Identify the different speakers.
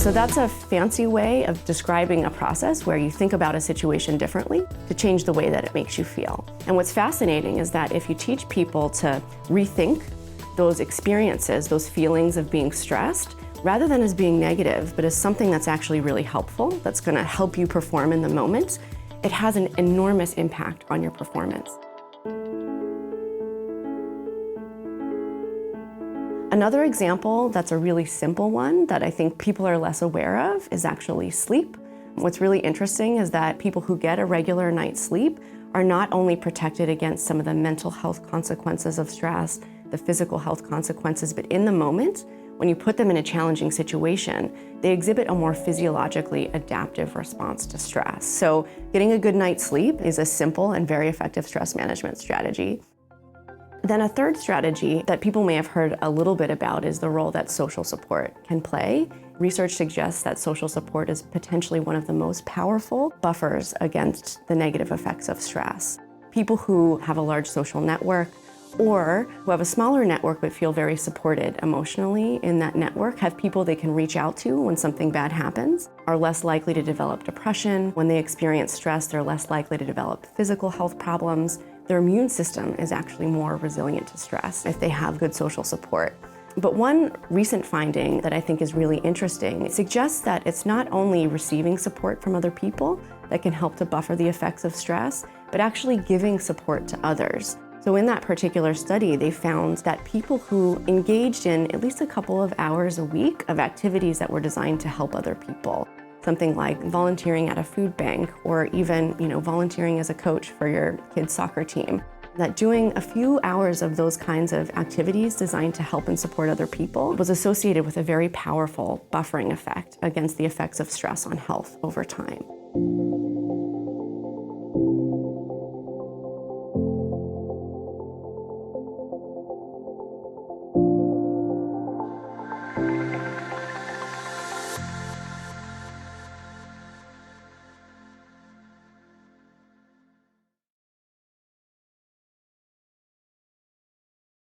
Speaker 1: So that's a fancy way of describing a process where you think about a situation differently to change the way that it makes you feel. And what's fascinating is that if you teach people to rethink those experiences, those feelings of being stressed, rather than as being negative, but as something that's actually really helpful, that's going to help you perform in the moment, it has an enormous impact on your performance. Another example that's a really simple one that I think people are less aware of is actually sleep. What's really interesting is that people who get a regular night's sleep are not only protected against some of the mental health consequences of stress, the physical health consequences, but in the moment, when you put them in a challenging situation, they exhibit a more physiologically adaptive response to stress. So getting a good night's sleep is a simple and very effective stress management strategy. Then a third strategy that people may have heard a little bit about is the role that social support can play. Research suggests that social support is potentially one of the most powerful buffers against the negative effects of stress. People who have a large social network or who have a smaller network but feel very supported emotionally in that network, have people they can reach out to when something bad happens, are less likely to develop depression. When they experience stress, they're less likely to develop physical health problems. Their immune system is actually more resilient to stress if they have good social support. But one recent finding that I think is really interesting, it suggests that it's not only receiving support from other people that can help to buffer the effects of stress, but actually giving support to others. So in that particular study, they found that people who engaged in at least a couple of hours a week of activities that were designed to help other people, something like volunteering at a food bank or even, volunteering as a coach for your kid's soccer team, that doing a few hours of those kinds of activities designed to help and support other people was associated with a very powerful buffering effect against the effects of stress on health over time.